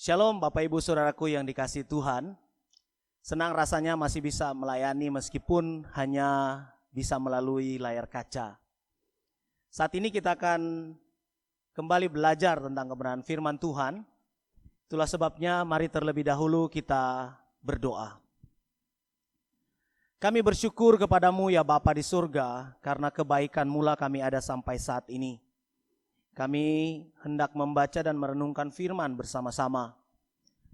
Shalom Bapak Ibu Saudaraku yang dikasihi Tuhan. Senang rasanya masih bisa melayani meskipun hanya bisa melalui layar kaca. Saat ini kita akan kembali belajar tentang kebenaran firman Tuhan. Itulah sebabnya mari terlebih dahulu kita berdoa. Kami bersyukur kepadamu ya Bapa di surga, karena kebaikan-Mu lah kami ada sampai saat ini. Kami hendak membaca dan merenungkan firman bersama-sama.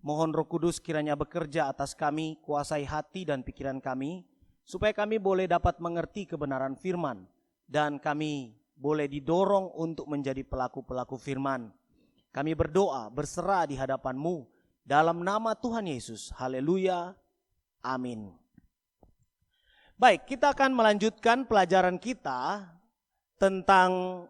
Mohon Roh Kudus kiranya bekerja atas kami, kuasai hati dan pikiran kami, supaya kami boleh dapat mengerti kebenaran firman, dan kami boleh didorong untuk menjadi pelaku-pelaku firman. Kami berdoa, berserah di hadapan-Mu, dalam nama Tuhan Yesus. Haleluya, amin. Baik, kita akan melanjutkan pelajaran kita tentang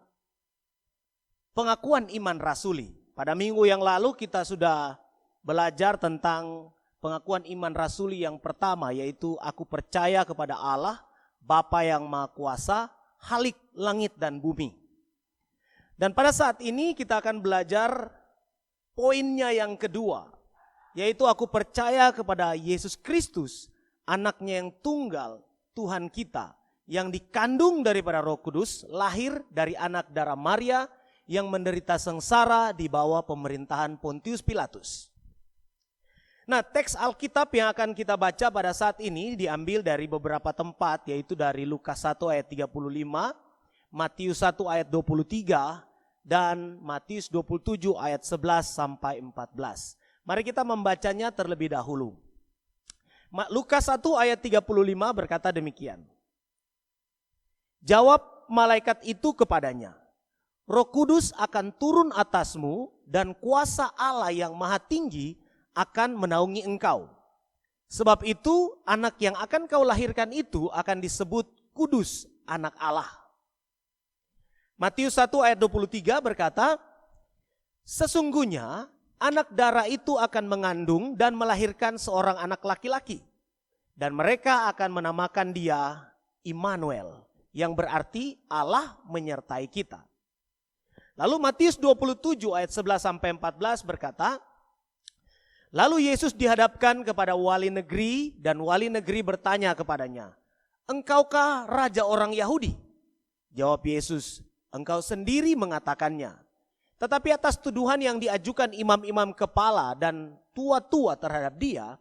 pengakuan iman rasuli. Pada minggu yang lalu kita sudah belajar tentang pengakuan iman rasuli yang pertama, yaitu aku percaya kepada Allah, Bapa yang Maha Kuasa, Khalik langit dan bumi. Dan pada saat ini kita akan belajar poinnya yang kedua, yaitu aku percaya kepada Yesus Kristus, anaknya yang tunggal, Tuhan kita, yang dikandung daripada Roh Kudus, lahir dari anak darah Maria, yang menderita sengsara di bawah pemerintahan Pontius Pilatus. Nah, teks Alkitab yang akan kita baca pada saat ini diambil dari beberapa tempat, yaitu dari Lukas 1 ayat 35, Matius 1 ayat 23, dan Matius 27 ayat 11 sampai 14. Mari kita membacanya terlebih dahulu. Lukas 1 ayat 35 berkata demikian. Jawab malaikat itu kepadanya, Roh Kudus akan turun atasmu dan kuasa Allah yang maha tinggi akan menaungi engkau. Sebab itu anak yang akan kau lahirkan itu akan disebut Kudus, anak Allah. Matius 1 ayat 23 berkata, sesungguhnya anak darah itu akan mengandung dan melahirkan seorang anak laki-laki. Dan mereka akan menamakan dia Immanuel, yang berarti Allah menyertai kita. Lalu Matius 27 ayat 11 sampai 14 berkata, lalu Yesus dihadapkan kepada wali negeri dan wali negeri bertanya kepadanya, engkaukah raja orang Yahudi? Jawab Yesus, engkau sendiri mengatakannya. Tetapi atas tuduhan yang diajukan imam-imam kepala dan tua-tua terhadap dia,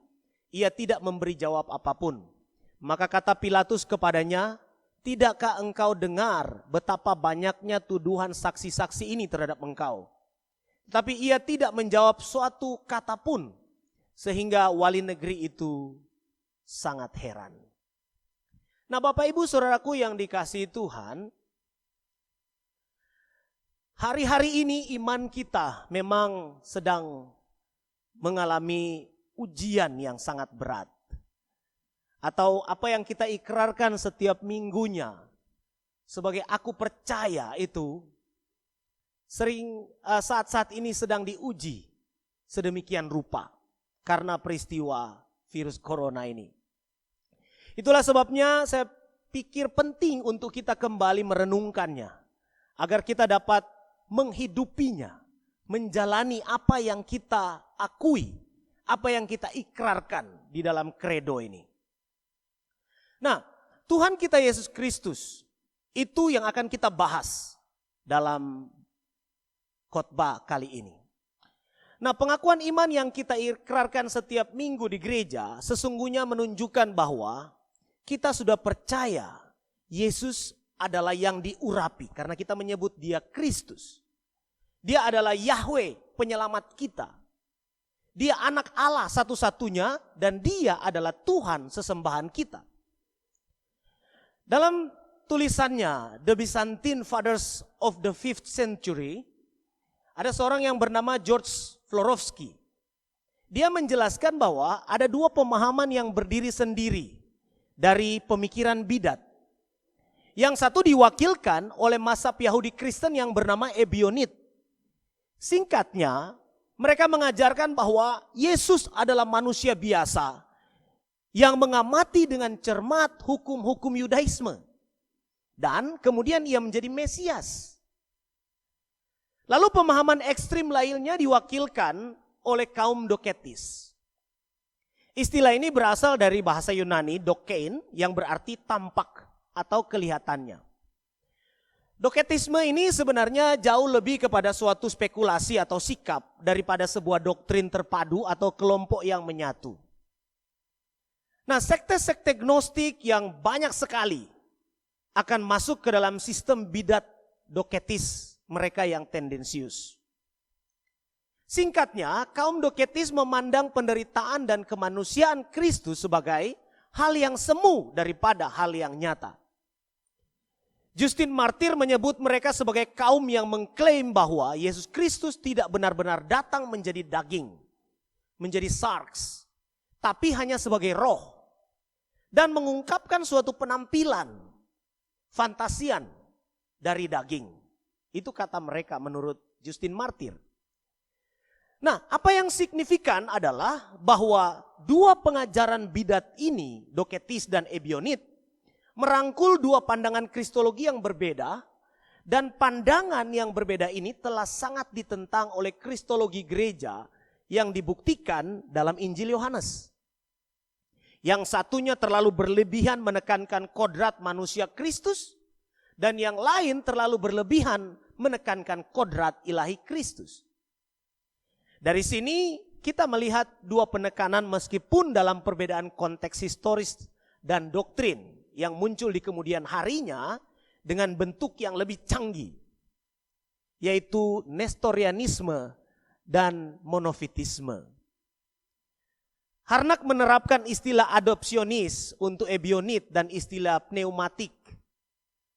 ia tidak memberi jawab apapun. Maka kata Pilatus kepadanya, tidakkah engkau dengar betapa banyaknya tuduhan saksi-saksi ini terhadap engkau? Tapi ia tidak menjawab suatu kata pun, sehingga wali negeri itu sangat heran. Nah, Bapak Ibu Saudaraku yang dikasihi Tuhan, hari-hari ini iman kita memang sedang mengalami ujian yang sangat berat. Atau apa yang kita ikrarkan setiap minggunya sebagai aku percaya itu sering saat-saat ini sedang diuji sedemikian rupa karena peristiwa virus corona ini. Itulah sebabnya saya pikir penting untuk kita kembali merenungkannya agar kita dapat menghidupinya, menjalani apa yang kita akui, apa yang kita ikrarkan di dalam kredo ini. Nah, Tuhan kita Yesus Kristus itu yang akan kita bahas dalam khotbah kali ini. Nah, pengakuan iman yang kita ikrarkan setiap minggu di gereja sesungguhnya menunjukkan bahwa kita sudah percaya Yesus adalah yang diurapi karena kita menyebut dia Kristus. Dia adalah Yahweh, penyelamat kita. Dia anak Allah satu-satunya dan dia adalah Tuhan sesembahan kita. Dalam tulisannya The Byzantine Fathers of the 5th Century, ada seorang yang bernama George Florovsky. Dia menjelaskan bahwa ada dua pemahaman yang berdiri sendiri dari pemikiran bidat. Yang satu diwakilkan oleh mazhab Yahudi Kristen yang bernama Ebionit. Singkatnya, mereka mengajarkan bahwa Yesus adalah manusia biasa yang mengamati dengan cermat hukum-hukum Yudaisme. Dan kemudian ia menjadi Mesias. Lalu pemahaman ekstrim lainnya diwakilkan oleh kaum doketis. Istilah ini berasal dari bahasa Yunani dokein yang berarti tampak atau kelihatannya. Doketisme ini sebenarnya jauh lebih kepada suatu spekulasi atau sikap daripada sebuah doktrin terpadu atau kelompok yang menyatu. Nah, sekte-sekte gnostik yang banyak sekali akan masuk ke dalam sistem bidat doketis mereka yang tendensius. Singkatnya, kaum doketis memandang penderitaan dan kemanusiaan Kristus sebagai hal yang semu daripada hal yang nyata. Justin Martyr menyebut mereka sebagai kaum yang mengklaim bahwa Yesus Kristus tidak benar-benar datang menjadi daging, menjadi sarks, tapi hanya sebagai roh. Dan mengungkapkan suatu penampilan, fantasian dari daging. Itu kata mereka menurut Justin Martyr. Nah, apa yang signifikan adalah bahwa dua pengajaran bidat ini, doketis dan ebionit, merangkul dua pandangan kristologi yang berbeda, dan pandangan yang berbeda ini telah sangat ditentang oleh kristologi gereja yang dibuktikan dalam Injil Yohanes. Yang satunya terlalu berlebihan menekankan kodrat manusia Kristus, dan yang lain terlalu berlebihan menekankan kodrat ilahi Kristus. Dari sini kita melihat dua penekanan meskipun dalam perbedaan konteks historis dan doktrin yang muncul di kemudian harinya dengan bentuk yang lebih canggih, yaitu Nestorianisme dan monofitisme. Harnack menerapkan istilah adopsionis untuk ebionit dan istilah pneumatik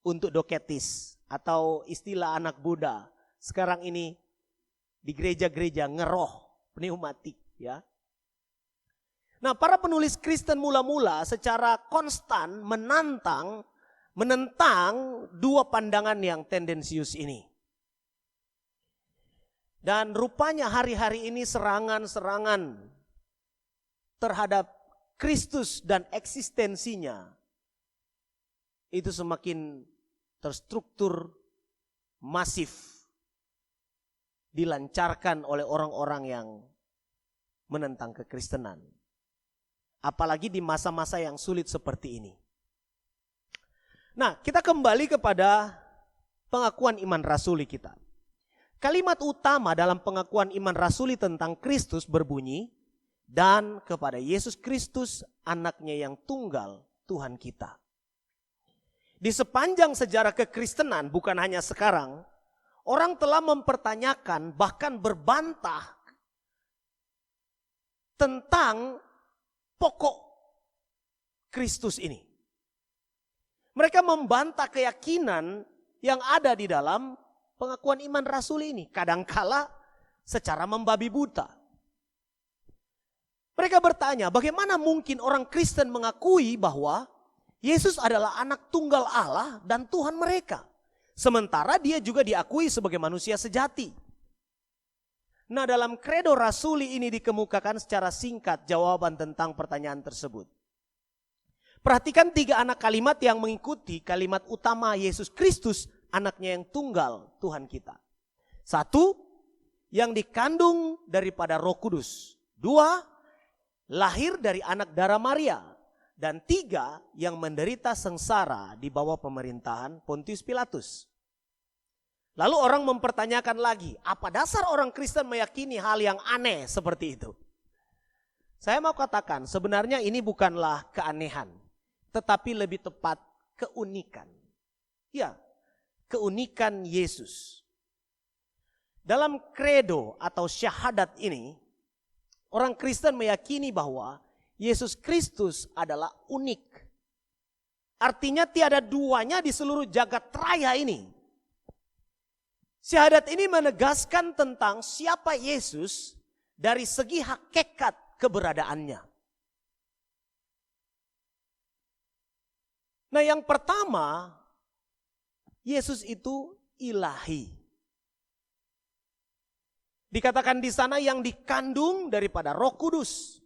untuk doketis atau istilah anak Buddha. Sekarang ini di gereja-gereja ngeroh, pneumatik ya. Nah, para penulis Kristen mula-mula secara konstan menentang dua pandangan yang tendensius ini. Dan rupanya hari-hari ini serangan-serangan terhadap Kristus dan eksistensinya itu semakin terstruktur, masif, dilancarkan oleh orang-orang yang menentang kekristenan. Apalagi di masa-masa yang sulit seperti ini. Nah, kita kembali kepada pengakuan iman rasuli kita. Kalimat utama dalam pengakuan iman rasuli tentang Kristus berbunyi, dan kepada Yesus Kristus anaknya yang tunggal Tuhan kita. Di sepanjang sejarah kekristenan, bukan hanya sekarang, orang telah mempertanyakan bahkan berbantah tentang pokok Kristus ini. Mereka membantah keyakinan yang ada di dalam pengakuan iman rasul ini. Kadangkala secara membabi buta. Mereka bertanya, bagaimana mungkin orang Kristen mengakui bahwa Yesus adalah anak tunggal Allah dan Tuhan mereka. Sementara dia juga diakui sebagai manusia sejati. Nah, dalam kredo rasuli ini dikemukakan secara singkat jawaban tentang pertanyaan tersebut. Perhatikan 3 anak kalimat yang mengikuti kalimat utama Yesus Kristus, anaknya yang tunggal Tuhan kita. 1, yang dikandung daripada Roh Kudus. 2, lahir dari anak darah Maria. Dan 3, yang menderita sengsara di bawah pemerintahan Pontius Pilatus. Lalu orang mempertanyakan lagi, apa dasar orang Kristen meyakini hal yang aneh seperti itu? Saya mau katakan, sebenarnya ini bukanlah keanehan, tetapi lebih tepat keunikan. Ya, keunikan Yesus. Dalam kredo atau syahadat ini, orang Kristen meyakini bahwa Yesus Kristus adalah unik. Artinya tiada duanya di seluruh jagat raya ini. Syahadat ini menegaskan tentang siapa Yesus dari segi hakikat keberadaannya. Nah, yang pertama, Yesus itu ilahi. Dikatakan di sana yang dikandung daripada Roh Kudus.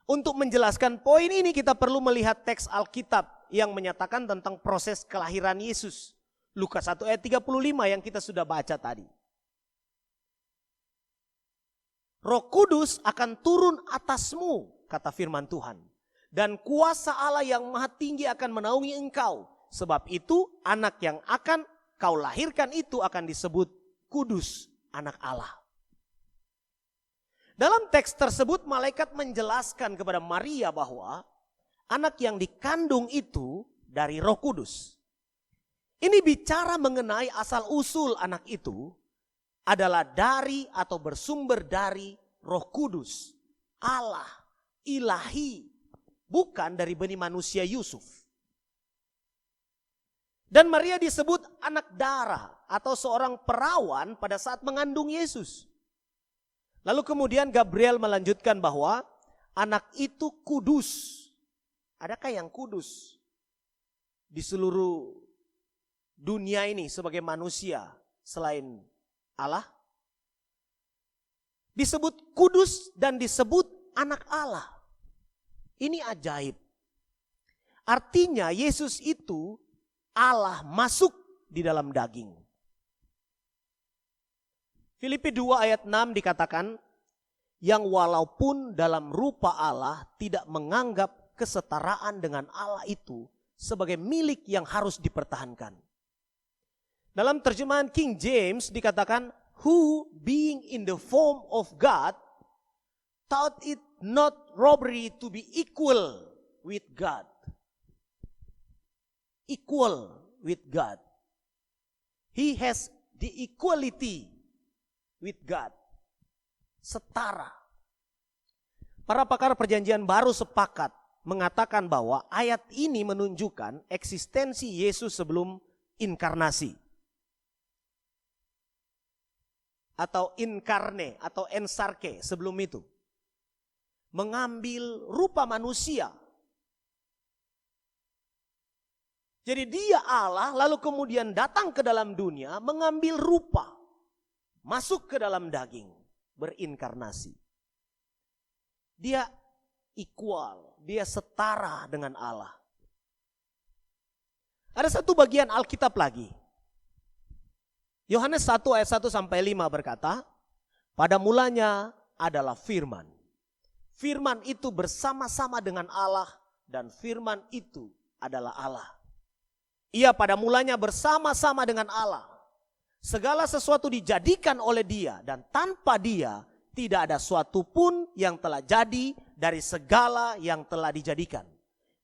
Untuk menjelaskan poin ini kita perlu melihat teks Alkitab yang menyatakan tentang proses kelahiran Yesus. Lukas 1 ayat 35 yang kita sudah baca tadi. Roh Kudus akan turun atasmu, kata firman Tuhan. Dan kuasa Allah yang maha tinggi akan menaungi engkau. Sebab itu anak yang akan kau lahirkan itu akan disebut kudus, anak Allah. Dalam teks tersebut malaikat menjelaskan kepada Maria bahwa anak yang dikandung itu dari Roh Kudus. Ini bicara mengenai asal-usul anak itu adalah dari atau bersumber dari Roh Kudus, Allah, ilahi, bukan dari benih manusia Yusuf. Dan Maria disebut anak darah atau seorang perawan pada saat mengandung Yesus. Lalu kemudian Gabriel melanjutkan bahwa anak itu kudus. Adakah yang kudus di seluruh dunia ini sebagai manusia selain Allah? Disebut kudus dan disebut anak Allah. Ini ajaib. Artinya Yesus itu Allah masuk di dalam daging. Filipi 2 ayat 6 dikatakan, yang walaupun dalam rupa Allah tidak menganggap kesetaraan dengan Allah itu sebagai milik yang harus dipertahankan. Dalam terjemahan King James dikatakan, who being in the form of God, thought it not robbery to be equal with God. Equal with God. He has the equality with God. Setara. Para pakar perjanjian baru sepakat mengatakan bahwa ayat ini menunjukkan eksistensi Yesus sebelum inkarnasi. Atau inkarne atau ensarke sebelum itu. Mengambil rupa manusia. Jadi dia Allah lalu kemudian datang ke dalam dunia mengambil rupa. Masuk ke dalam daging. Berinkarnasi. Dia equal. Dia setara dengan Allah. Ada satu bagian Alkitab lagi. Yohanes 1 ayat 1 sampai 5 berkata, pada mulanya adalah firman. Firman itu bersama-sama dengan Allah dan firman itu adalah Allah. Ia pada mulanya bersama-sama dengan Allah. Segala sesuatu dijadikan oleh dia dan tanpa dia tidak ada suatu pun yang telah jadi dari segala yang telah dijadikan.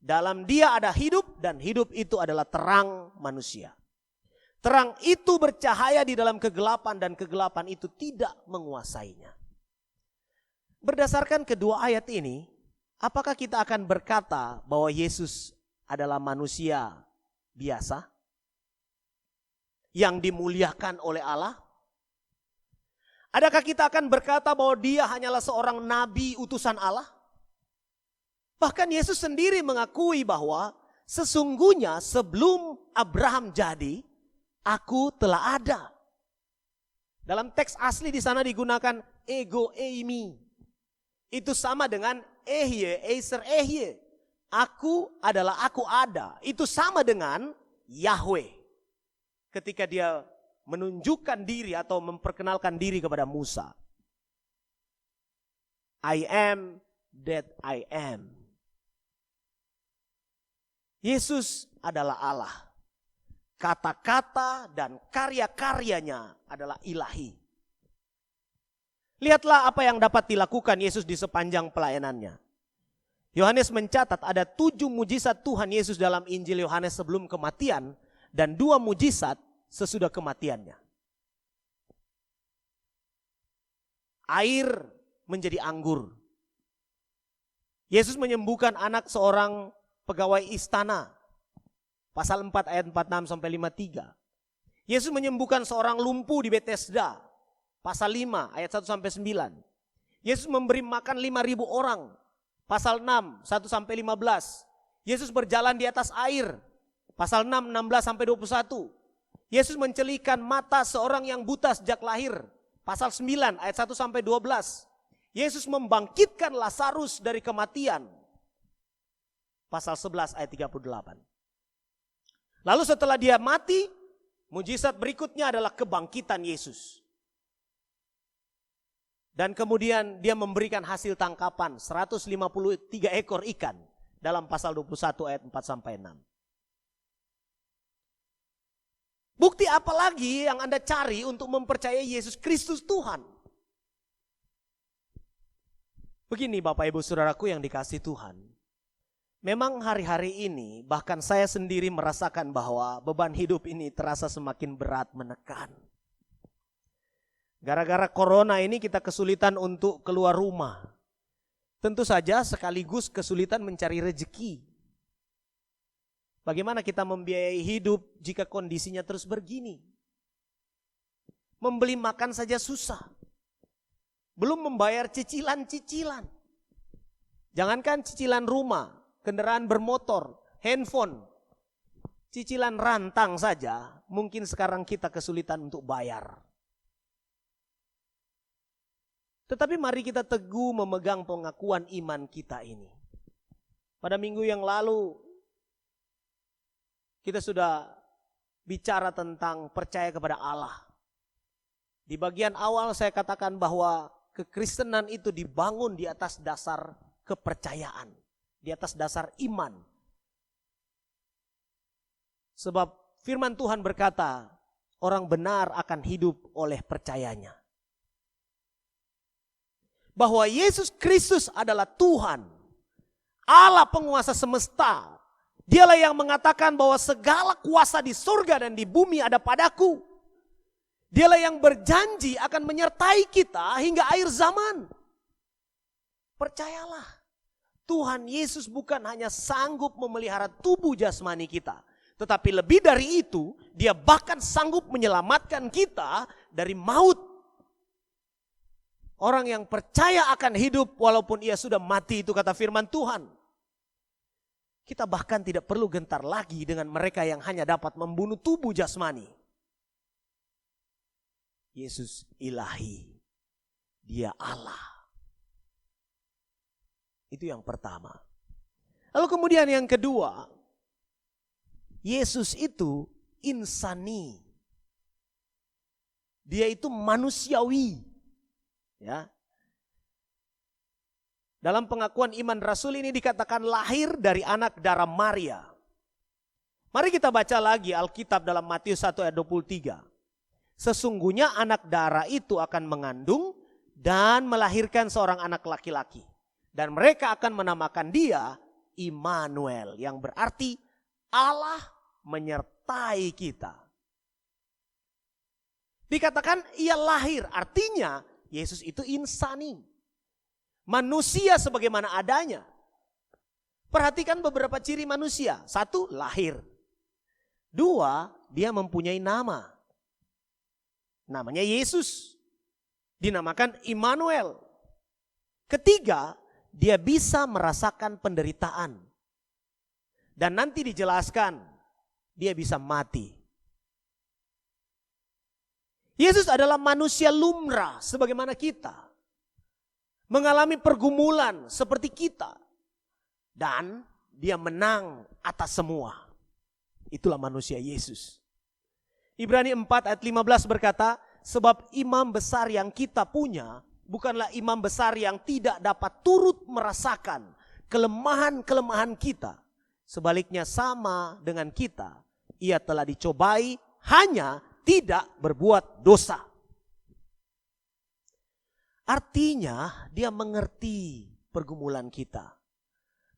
Dalam dia ada hidup dan hidup itu adalah terang manusia. Terang itu bercahaya di dalam kegelapan dan kegelapan itu tidak menguasainya. Berdasarkan kedua ayat ini, apakah kita akan berkata bahwa Yesus adalah manusia biasa yang dimuliakan oleh Allah? Adakah kita akan berkata bahwa dia hanyalah seorang nabi utusan Allah? Bahkan Yesus sendiri mengakui bahwa sesungguhnya sebelum Abraham jadi, aku telah ada. Dalam teks asli di sana digunakan ego eimi. Itu sama dengan ehye, eiser ehye. Aku adalah aku ada. Itu sama dengan Yahweh. Ketika dia menunjukkan diri atau memperkenalkan diri kepada Musa. I am that I am. Yesus adalah Allah. Kata-kata dan karya-karyanya adalah ilahi. Lihatlah apa yang dapat dilakukan Yesus di sepanjang pelayanannya. Yohanes mencatat ada 7 mujizat Tuhan Yesus dalam Injil Yohanes sebelum kematian dan 2 mujizat sesudah kematiannya. Air menjadi anggur. Yesus menyembuhkan anak seorang pegawai istana. Pasal 4 ayat 46 sampai 53. Yesus menyembuhkan seorang lumpuh di Bethesda. Pasal 5 ayat 1 sampai 9. Yesus memberi makan 5.000 orang. Pasal 6 1 sampai 15. Yesus berjalan di atas air. Pasal 6 16 sampai 21. Yesus mencelikan mata seorang yang buta sejak lahir. Pasal 9 ayat 1 sampai 12. Yesus membangkitkan Lazarus dari kematian. Pasal 11 ayat 38. Lalu setelah dia mati, mujizat berikutnya adalah kebangkitan Yesus. Dan kemudian dia memberikan hasil tangkapan 153 ekor ikan dalam pasal 21 ayat 4-6. Bukti apa lagi yang Anda cari untuk mempercayai Yesus Kristus Tuhan? Begini Bapak Ibu Saudaraku yang dikasihi Tuhan. Memang hari-hari ini bahkan saya sendiri merasakan bahwa beban hidup ini terasa semakin berat menekan. Gara-gara corona ini kita kesulitan untuk keluar rumah. Tentu saja sekaligus kesulitan mencari rezeki. Bagaimana kita membiayai hidup jika kondisinya terus begini? Membeli makan saja susah. Belum membayar cicilan-cicilan. Jangankan cicilan rumah, kendaraan bermotor, handphone. Cicilan rantang saja mungkin sekarang kita kesulitan untuk bayar. Tetapi mari kita teguh memegang pengakuan iman kita ini. Pada minggu yang lalu kita sudah bicara tentang percaya kepada Allah. Di bagian awal saya katakan bahwa kekristenan itu dibangun di atas dasar kepercayaan, di atas dasar iman. Sebab firman Tuhan berkata, orang benar akan hidup oleh percayanya. Bahwa Yesus Kristus adalah Tuhan, Allah penguasa semesta. Dialah yang mengatakan bahwa segala kuasa di surga dan di bumi ada padaku. Dialah yang berjanji akan menyertai kita hingga akhir zaman. Percayalah, Tuhan Yesus bukan hanya sanggup memelihara tubuh jasmani kita, tetapi lebih dari itu, Dia bahkan sanggup menyelamatkan kita dari maut. Orang yang percaya akan hidup walaupun ia sudah mati, itu kata firman Tuhan. Kita bahkan tidak perlu gentar lagi dengan mereka yang hanya dapat membunuh tubuh jasmani. Yesus ilahi, Dia Allah. Itu yang pertama. Lalu kemudian yang kedua, Yesus itu insani. Dia itu manusiawi. Ya. Dalam pengakuan iman Rasul ini dikatakan lahir dari anak darah Maria. Mari kita baca lagi Alkitab dalam Matius 1 ayat 23. Sesungguhnya anak darah itu akan mengandung dan melahirkan seorang anak laki-laki. Dan mereka akan menamakan dia Immanuel, yang berarti Allah menyertai kita. Dikatakan ia lahir, artinya Yesus itu insani. Manusia sebagaimana adanya. Perhatikan beberapa ciri manusia. 1, lahir. 2, dia mempunyai nama. Namanya Yesus. Dinamakan Immanuel. 3, dia bisa merasakan penderitaan. Dan nanti dijelaskan, dia bisa mati. Yesus adalah manusia lumrah sebagaimana kita. Mengalami pergumulan seperti kita. Dan dia menang atas semua. Itulah manusia Yesus. Ibrani 4 ayat 15 berkata, sebab imam besar yang kita punya bukanlah imam besar yang tidak dapat turut merasakan kelemahan-kelemahan kita. Sebaliknya sama dengan kita, ia telah dicobai hanya tidak berbuat dosa. Artinya dia mengerti pergumulan kita,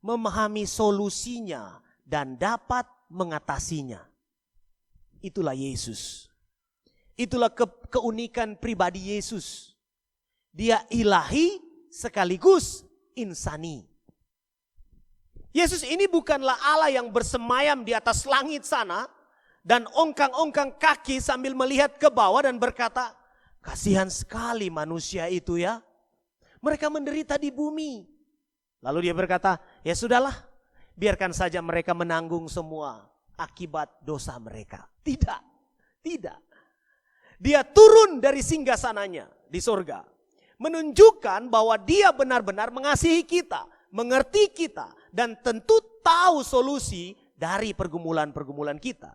memahami solusinya dan dapat mengatasinya. Itulah Yesus. Itulah keunikan pribadi Yesus. Dia ilahi sekaligus insani. Yesus ini bukanlah Allah yang bersemayam di atas langit sana dan ongkang-ongkang kaki sambil melihat ke bawah dan berkata, kasihan sekali manusia itu ya. Mereka menderita di bumi. Lalu dia berkata, ya sudahlah, biarkan saja mereka menanggung semua akibat dosa mereka. Tidak, tidak. Dia turun dari singgasananya di surga. Menunjukkan bahwa dia benar-benar mengasihi kita, mengerti kita, dan tentu tahu solusi dari pergumulan-pergumulan kita.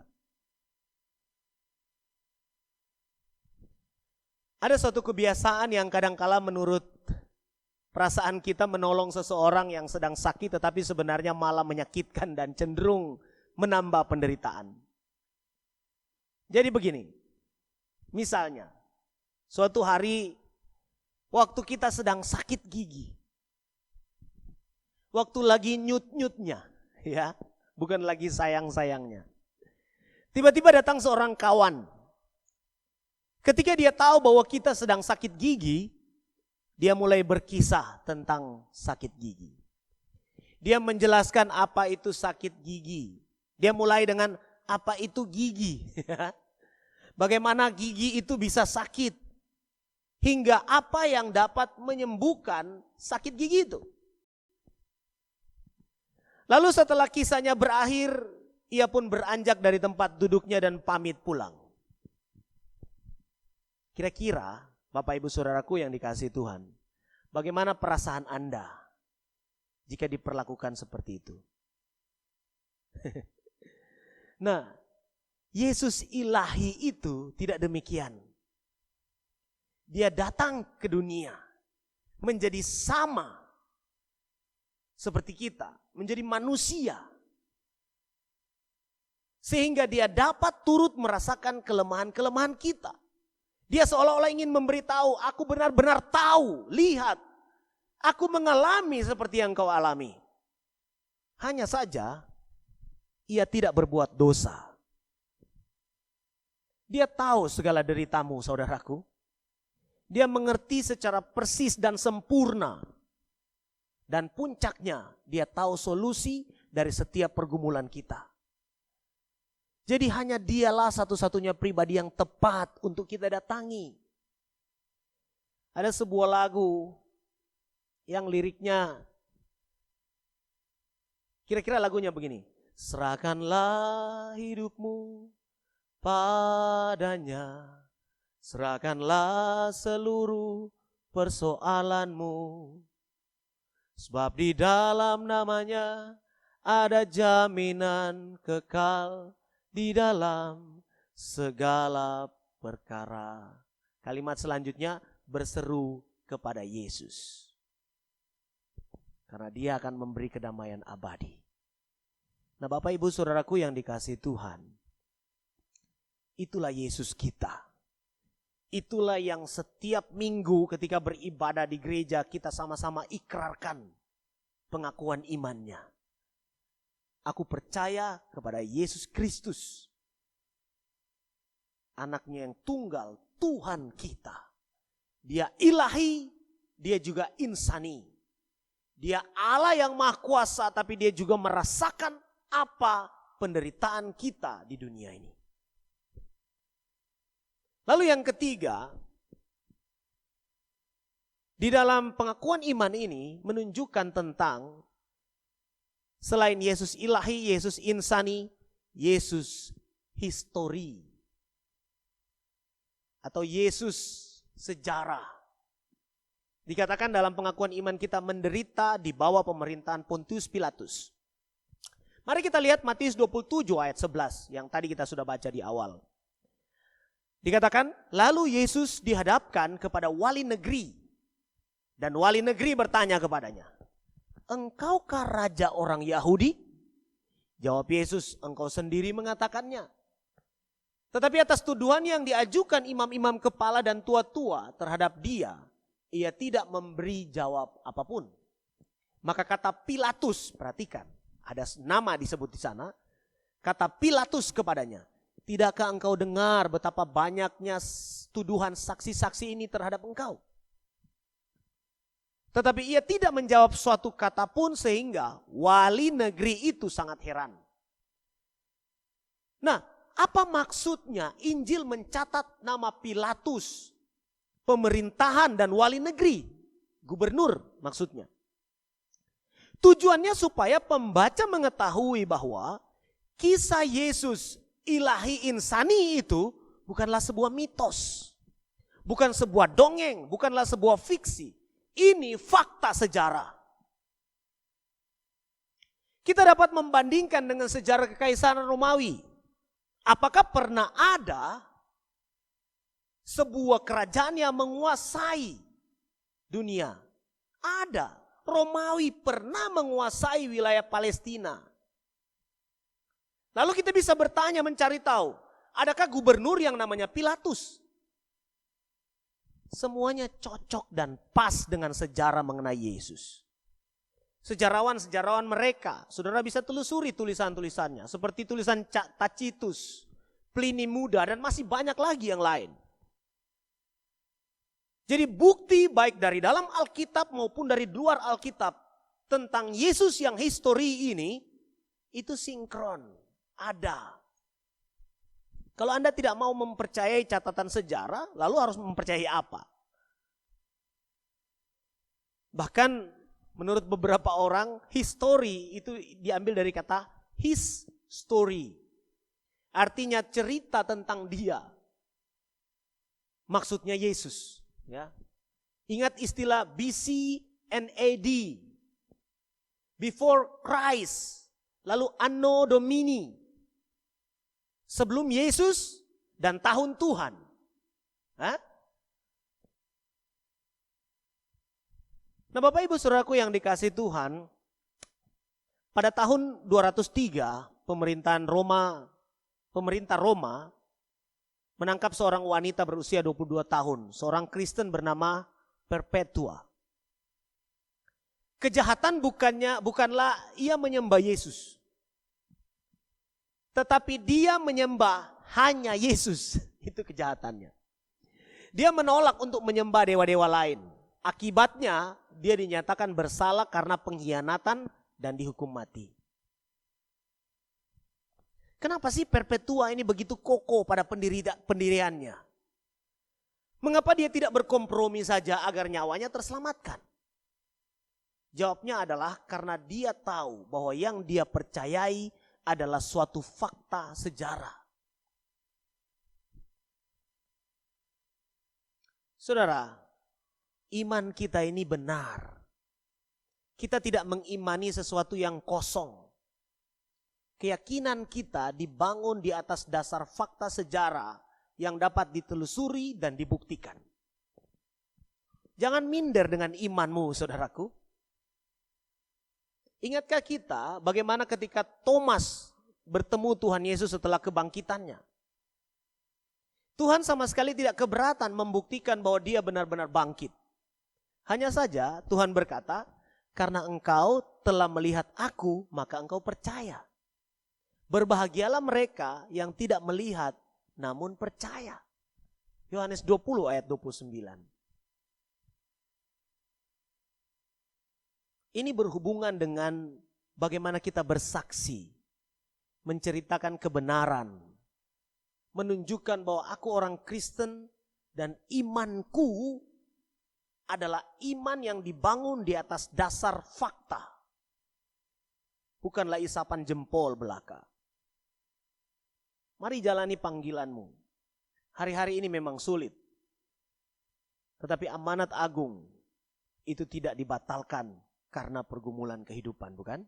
Ada suatu kebiasaan yang kadangkala menurut perasaan kita menolong seseorang yang sedang sakit tetapi sebenarnya malah menyakitkan dan cenderung menambah penderitaan. Jadi begini, misalnya suatu hari waktu kita sedang sakit gigi, waktu lagi nyut-nyutnya, ya, bukan lagi sayang-sayangnya. Tiba-tiba datang seorang kawan. Ketika dia tahu bahwa kita sedang sakit gigi, dia mulai berkisah tentang sakit gigi. Dia menjelaskan apa itu sakit gigi. Dia mulai dengan apa itu gigi. Bagaimana gigi itu bisa sakit. Hingga apa yang dapat menyembuhkan sakit gigi itu. Lalu setelah kisahnya berakhir, ia pun beranjak dari tempat duduknya dan pamit pulang. Kira-kira Bapak Ibu Saudaraku yang dikasihi Tuhan, bagaimana perasaan Anda jika diperlakukan seperti itu? Nah, Yesus ilahi itu tidak demikian. Dia datang ke dunia menjadi sama seperti kita, menjadi manusia. Sehingga dia dapat turut merasakan kelemahan-kelemahan kita. Dia seolah-olah ingin memberitahu, aku benar-benar tahu, lihat. Aku mengalami seperti yang kau alami. Hanya saja, ia tidak berbuat dosa. Dia tahu segala deritamu, saudaraku. Dia mengerti secara persis dan sempurna. Dan puncaknya, dia tahu solusi dari setiap pergumulan kita. Jadi hanya dialah satu-satunya pribadi yang tepat untuk kita datangi. Ada sebuah lagu yang liriknya kira-kira lagunya begini. Serahkanlah hidupmu padanya, serahkanlah seluruh persoalanmu. Sebab di dalam namanya ada jaminan kekal di dalam segala perkara. Kalimat selanjutnya berseru kepada Yesus. Karena dia akan memberi kedamaian abadi. Nah Bapak Ibu Saudaraku yang dikasihi Tuhan. Itulah Yesus kita. Itulah yang setiap minggu ketika beribadah di gereja kita sama-sama ikrarkan pengakuan imannya. Aku percaya kepada Yesus Kristus, anaknya yang tunggal, Tuhan kita. Dia ilahi, dia juga insani. Dia Allah yang maha kuasa, tapi dia juga merasakan apa penderitaan kita di dunia ini. Lalu yang ketiga, di dalam pengakuan iman ini menunjukkan tentang selain Yesus ilahi, Yesus insani, Yesus histori. Atau Yesus sejarah. Dikatakan dalam pengakuan iman kita menderita di bawah pemerintahan Pontius Pilatus. Mari kita lihat Matius 27 ayat 11 yang tadi kita sudah baca di awal. Dikatakan, lalu Yesus dihadapkan kepada wali negeri. Dan wali negeri bertanya kepadanya, engkaukah raja orang Yahudi? Jawab Yesus, engkau sendiri mengatakannya. Tetapi atas tuduhan yang diajukan imam-imam kepala dan tua-tua terhadap dia, ia tidak memberi jawab apapun. Maka kata Pilatus, perhatikan, ada nama disebut di sana. Kata Pilatus kepadanya, tidakkah engkau dengar betapa banyaknya tuduhan saksi-saksi ini terhadap engkau? Tetapi ia tidak menjawab suatu kata pun sehingga wali negeri itu sangat heran. Nah, apa maksudnya Injil mencatat nama Pilatus, pemerintahan dan wali negeri, gubernur maksudnya. Tujuannya supaya pembaca mengetahui bahwa kisah Yesus ilahi insani itu bukanlah sebuah mitos, bukan sebuah dongeng, bukanlah sebuah fiksi. Ini fakta sejarah. Kita dapat membandingkan dengan sejarah kekaisaran Romawi. Apakah pernah ada sebuah kerajaan yang menguasai dunia. Ada. Romawi pernah menguasai wilayah Palestina. Lalu kita bisa bertanya, mencari tahu, adakah gubernur yang namanya Pilatus? Semuanya cocok dan pas dengan sejarah mengenai Yesus. Sejarawan-sejarawan mereka, saudara bisa telusuri tulisan-tulisannya. Seperti tulisan Tacitus, Pliny Muda, dan masih banyak lagi yang lain. Jadi bukti baik dari dalam Alkitab maupun dari luar Alkitab tentang Yesus yang histori ini, itu sinkron, ada. Kalau Anda tidak mau mempercayai catatan sejarah, lalu harus mempercayai apa? Bahkan menurut beberapa orang, history itu diambil dari kata his story. Artinya cerita tentang dia. Maksudnya Yesus. Ya. Ingat istilah BC and AD. Before Christ. Lalu Anno Domini. Sebelum Yesus dan tahun Tuhan. Hah? Nah Bapak Ibu Saudaraku yang dikasihi Tuhan, pada tahun 203 pemerintah Roma menangkap seorang wanita berusia 22 tahun, seorang Kristen bernama Perpetua. Kejahatan bukanlah ia menyembah Yesus, tetapi dia menyembah hanya Yesus. Itu kejahatannya. Dia menolak untuk menyembah dewa-dewa lain. Akibatnya dia dinyatakan bersalah karena pengkhianatan dan dihukum mati. Kenapa sih Perpetua ini begitu kokoh pada pendiriannya? Mengapa dia tidak berkompromi saja agar nyawanya terselamatkan? Jawabnya adalah karena dia tahu bahwa yang dia percayai adalah suatu fakta sejarah. Saudara, iman kita ini benar. Kita tidak mengimani sesuatu yang kosong. Keyakinan kita dibangun di atas dasar fakta sejarah yang dapat ditelusuri dan dibuktikan. Jangan minder dengan imanmu, saudaraku. Ingatkah kita bagaimana ketika Thomas bertemu Tuhan Yesus setelah kebangkitannya? Tuhan sama sekali tidak keberatan membuktikan bahwa dia benar-benar bangkit. Hanya saja Tuhan berkata, karena engkau telah melihat aku, maka engkau percaya. Berbahagialah mereka yang tidak melihat namun percaya. Yohanes 20 ayat 29. Ini berhubungan dengan bagaimana kita bersaksi, menceritakan kebenaran, menunjukkan bahwa aku orang Kristen dan imanku adalah iman yang dibangun di atas dasar fakta. Bukanlah isapan jempol belaka. Mari jalani panggilanmu. Hari-hari ini memang sulit. Tetapi amanat agung itu tidak dibatalkan karena pergumulan kehidupan, bukan?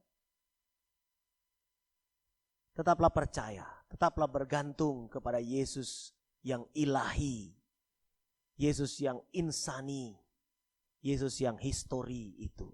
Tetaplah percaya, tetaplah bergantung kepada Yesus yang ilahi, Yesus yang insani, Yesus yang histori itu.